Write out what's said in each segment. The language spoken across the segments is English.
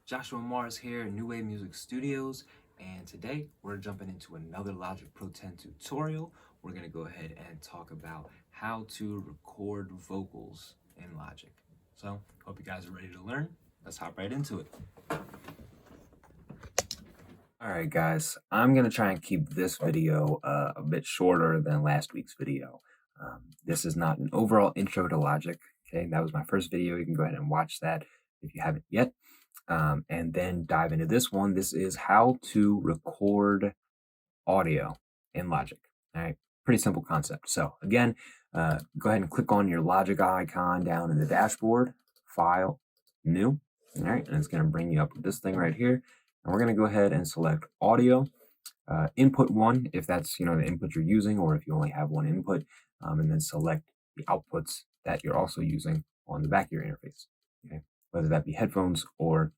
Joshua Marzz here at New Wave Music Studios, and today we're jumping into another Logic Pro 10 tutorial. We're going to go ahead and talk about how to record vocals in Logic. So, hope you guys are ready to learn. Let's hop right into it. Alright guys, I'm going to try and keep this video a bit shorter than last week's video. This is not an overall intro to Logic. Okay, that was my first video. You can go ahead and watch that if you haven't yet. And then dive into this one. This is how to record audio in Logic. All right, pretty simple concept. So again, go ahead and click on your Logic icon down in the dashboard, File, New. All right, and it's going to bring you up with this thing right here. And we're going to go ahead and select Audio, Input 1 if that's the input you're using, or if you only have one input, and then select the outputs that you're also using on the back of your interface. Okay, whether that be headphones or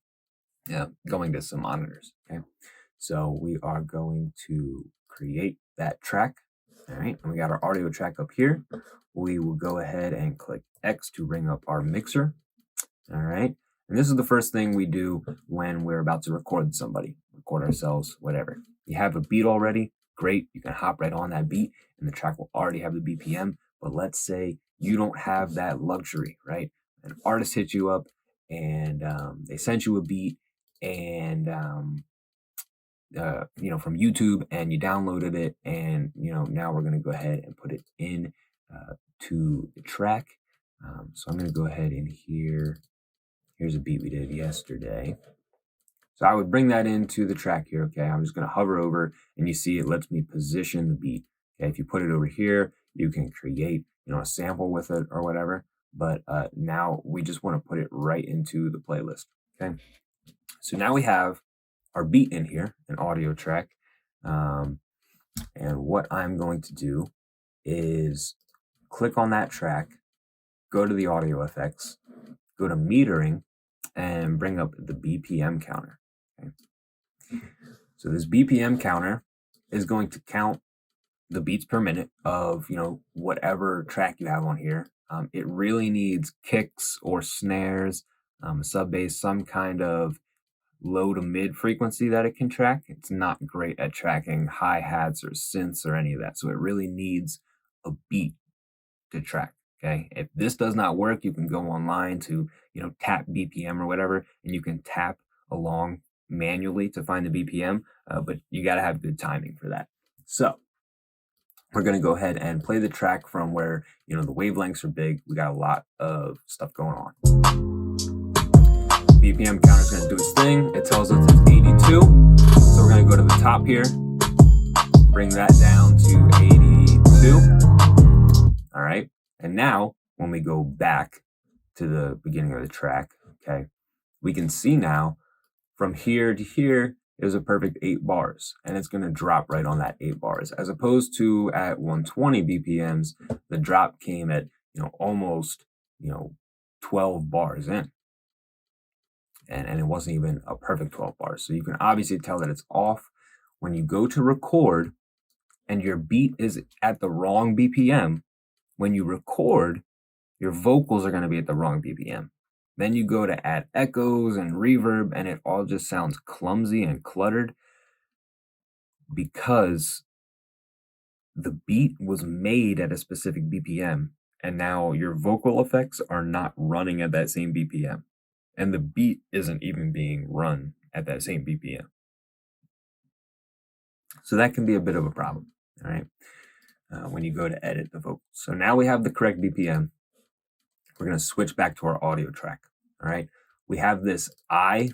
going to some monitors. Okay, so we are going to create that track. All right, and we got our audio track up here. We will go ahead and click X to bring up our mixer. All right, and this is the first thing we do when we're about to record somebody, record ourselves, whatever. You have a beat already, great. You can hop right on that beat and the track will already have the BPM. But let's say you don't have that luxury, right? An artist hit you up and they sent you a beat and from YouTube, and you downloaded it, and now we're going to go ahead and put it in to the track. So I'm going to go ahead and here's a beat we did yesterday. So I would bring that into the track here. Okay, I'm just going to hover over, and you see it lets me position the beat. Okay, if you put it over here, you can create a sample with it or whatever. But now we just want to put it right into the playlist. Okay, so now we have our beat in here, an audio track. And what I'm going to do is click on that track, go to the audio effects, go to metering, and bring up the BPM counter. Okay. So this BPM counter is going to count the beats per minute of whatever track you have on here. It really needs kicks or snares, sub bass, some kind of low to mid frequency that it can track. It's not great at tracking hi-hats or synths or any of that. So it really needs a beat to track. Okay. If this does not work, you can go online to, tap BPM or whatever, and you can tap along manually to find the BPM, but you got to have good timing for that. So we're going to go ahead and play the track from where, the wavelengths are big. We got a lot of stuff going on. BPM counter is going to do its thing. It tells us it's 82. So we're going to go to the top here, bring that down to 82. All right. And now when we go back to the beginning of the track, okay, we can see now from here to here is a perfect 8 bars, and it's going to drop right on that 8 bars, as opposed to at 120 BPMs, the drop came at, almost, 12 bars in. And it wasn't even a perfect 12 bars. So you can obviously tell that it's off. When you go to record and your beat is at the wrong BPM, when you record, your vocals are going to be at the wrong BPM. Then you go to add echoes and reverb, and it all just sounds clumsy and cluttered because the beat was made at a specific BPM, and now your vocal effects are not running at that same BPM. And the beat isn't even being run at that same BPM. So that can be a bit of a problem, all right, when you go to edit the vocals. So now we have the correct BPM. We're going to switch back to our audio track, all right? We have this eye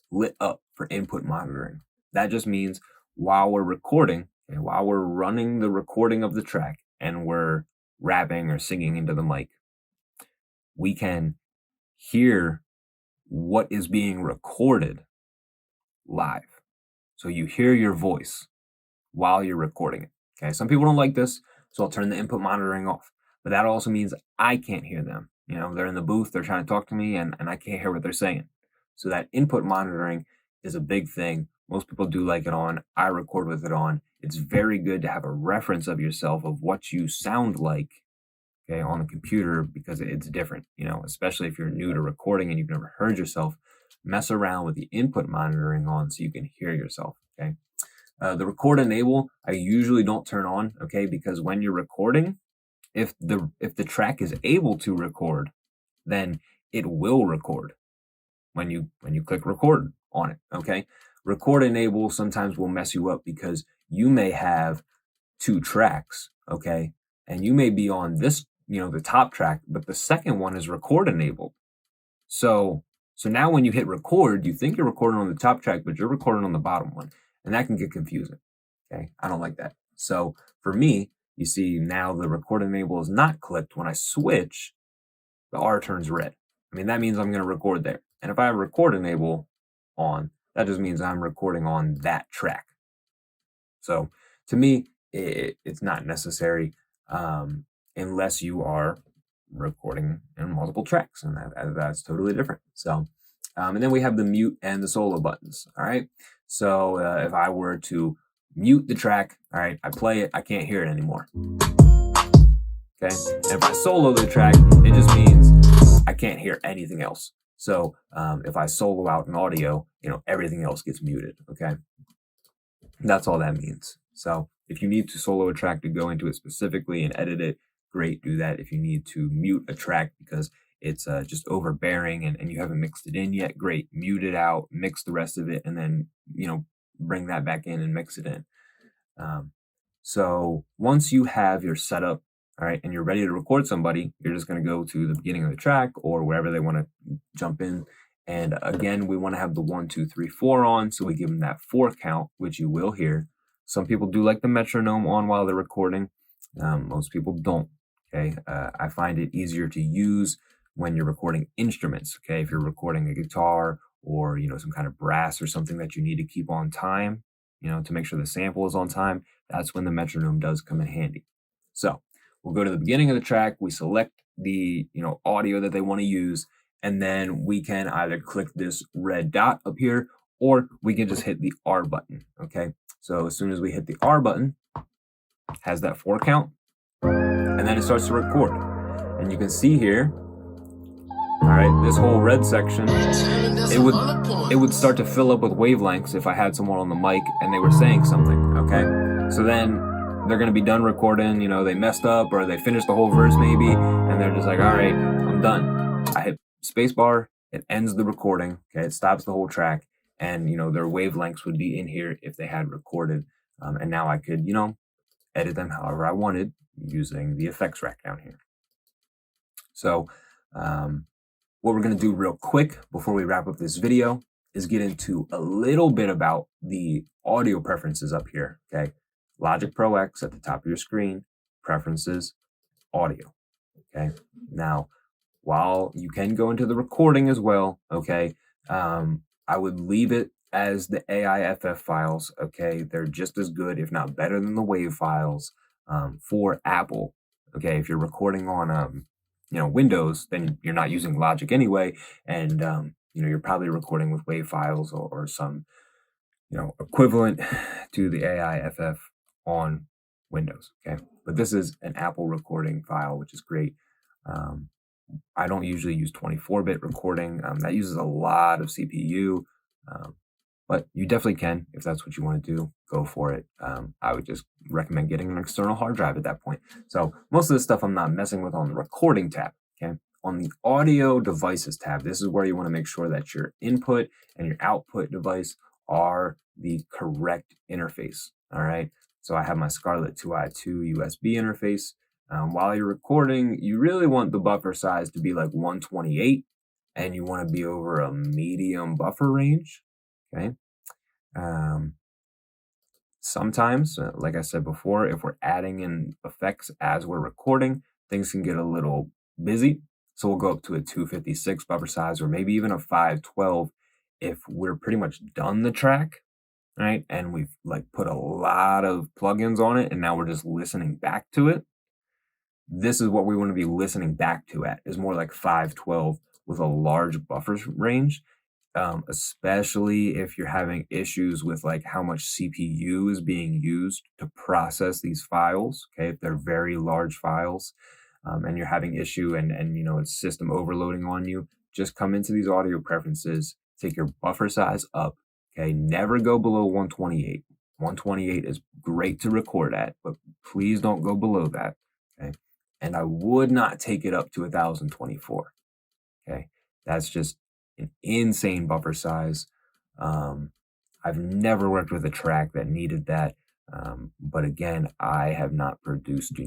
lit up for input monitoring. That just means while we're recording, and while we're running the recording of the track and we're rapping or singing into the mic, we can hear what is being recorded live. So you hear your voice while you're recording it. Okay, some people don't like this, so I'll turn the input monitoring off. But that also means I can't hear them. They're in the booth, they're trying to talk to me, and I can't hear what they're saying. So that input monitoring is a big thing. Most people do like it on. I record with it on. It's very good to have a reference of yourself of what you sound like, okay, on the computer, because it's different, especially if you're new to recording and you've never heard yourself. mess around with the input monitoring on so you can hear yourself, okay? The record enable, I usually don't turn on, okay? Because when you're recording, if the track is able to record, then it will record when you click record on it, okay? Record enable sometimes will mess you up because you may have two tracks, okay? And you may be on this, the top track, but the second one is record enabled. So now when you hit record, you think you're recording on the top track, but you're recording on the bottom one. And that can get confusing. Okay. I don't like that. So for me, you see now the record enable is not clicked. When I switch, the R turns red. I mean, that means I'm going to record there. And if I have record enable on, that just means I'm recording on that track. So to me, it's not necessary unless you are recording in multiple tracks, and that's totally different. So, and then we have the mute and the solo buttons. All right. So if I were to mute the track, all right, I play it, I can't hear it anymore. Okay. And if I solo the track, it just means I can't hear anything else. So if I solo out an audio, everything else gets muted. Okay. That's all that means. So if you need to solo a track to go into it specifically and edit it, great, do that. If you need to mute a track because it's just overbearing and you haven't mixed it in yet, great, mute it out, mix the rest of it, and then, bring that back in and mix it in. So once you have your setup, all right, and you're ready to record somebody, you're just going to go to the beginning of the track or wherever they want to jump in. And again, we want to have the 1, 2, 3, 4 on, so we give them that 4 count, which you will hear. Some people do like the metronome on while they're recording. Most people don't. Okay, I find it easier to use when you're recording instruments. Okay, if you're recording a guitar or some kind of brass or something that you need to keep on time, to make sure the sample is on time, that's when the metronome does come in handy. So we'll go to the beginning of the track. We select the audio that they want to use. And then we can either click this red dot up here, or we can just hit the R button, okay? So as soon as we hit the R button, has that 4 count, and then it starts to record. And you can see here, all right, this whole red section, it would start to fill up with wavelengths if I had someone on the mic and they were saying something, okay? So then they're going to be done recording, they messed up or they finished the whole verse maybe, and they're just like, all right, I'm done. I hit spacebar, it ends the recording, okay, it stops the whole track, and their wavelengths would be in here if they had recorded, and now I could edit them however I wanted using the effects rack down here. So what we're going to do real quick before we wrap up this video is get into a little bit about the audio preferences up here. Okay, Logic Pro X at the top of your screen, preferences, audio. Okay, now while you can go into the recording as well, okay, I would leave it as the AIFF files, okay? They're just as good, if not better than the WAV files for Apple, okay? If you're recording on, Windows, then you're not using Logic anyway, and, you're probably recording with WAV files or some, equivalent to the AIFF on Windows, okay? But this is an Apple recording file, which is great. I don't usually use 24-bit recording. That uses a lot of CPU, but you definitely can if that's what you want to do. Go for it. I would just recommend getting an external hard drive at that point. So most of this stuff I'm not messing with on the recording tab. Okay, on the audio devices tab, this is where you want to make sure that your input and your output device are the correct interface. All right. So I have my Scarlett 2i2 USB interface. While you're recording, you really want the buffer size to be like 128, and you want to be over a medium buffer range, okay? Sometimes, like I said before, if we're adding in effects as we're recording, things can get a little busy. So we'll go up to a 256 buffer size, or maybe even a 512 if we're pretty much done the track, right? And we've put a lot of plugins on it, and now we're just listening back to it. This is what we want to be listening back to at, is more like 512 with a large buffer range, especially if you're having issues with how much CPU is being used to process these files, okay, if they're very large files, and you're having issue and it's system overloading on you, just come into these audio preferences take your buffer size up. Okay, never go below 128. 128 is great to record at, but please don't go below that. Okay, and I would not take it up to 1024. Okay, that's just an insane buffer size. Um, I've never worked with a track that needed that. But again, I have not produced,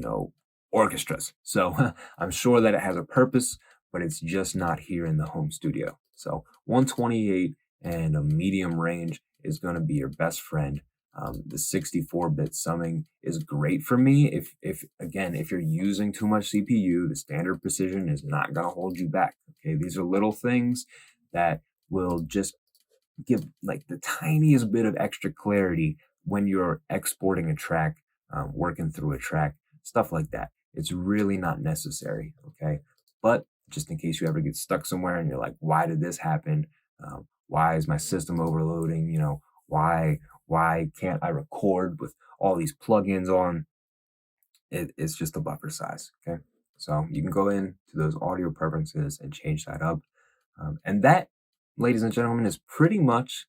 orchestras. So I'm sure that it has a purpose, but it's just not here in the home studio. So 128 and a medium range is going to be your best friend. The 64-bit summing is great for me. If you're using too much CPU, the standard precision is not going to hold you back. Okay, these are little things that will just give like the tiniest bit of extra clarity when you're exporting a track, working through a track, stuff like that. It's really not necessary. Okay. But just in case you ever get stuck somewhere and you're like, why did this happen? Why is my system overloading? Why can't I record with all these plugins on? It's just the buffer size. Okay. So you can go into those audio preferences and change that up. And that, ladies and gentlemen, is pretty much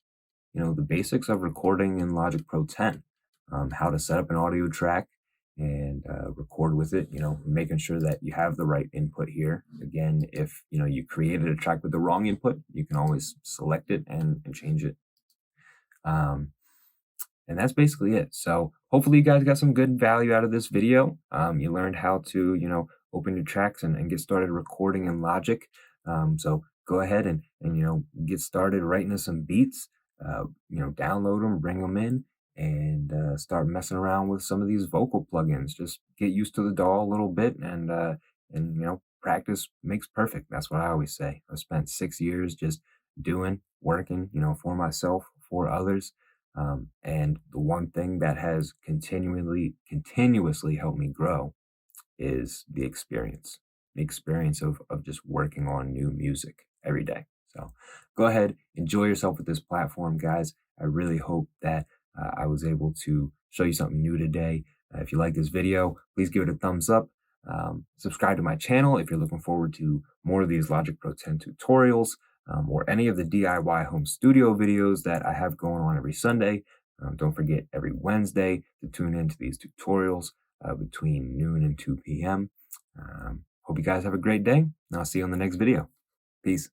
the basics of recording in Logic Pro 10, how to set up an audio track and record with it, making sure that you have the right input here. Again, if, you created a track with the wrong input, you can always select it and change it. And that's basically it. So hopefully you guys got some good value out of this video. You learned how to, open your tracks and get started recording in Logic. So go ahead and get started writing us some beats. Download them, bring them in, and start messing around with some of these vocal plugins. Just get used to the DAW a little bit, and practice makes perfect. That's what I always say. I've spent 6 years just working, for myself, for others. And the one thing that has continuously helped me grow is the experience of just working on new music every day. So go ahead, enjoy yourself with this platform, guys. I really hope that I was able to show you something new today. If you like this video, please give it a thumbs up. Subscribe to my channel if you're looking forward to more of these Logic Pro 10 tutorials, or any of the DIY home studio videos that I have going on every Sunday. Don't forget every Wednesday to tune into these tutorials between noon and 2 p.m. Hope you guys have a great day, and I'll see you on the next video. Peace.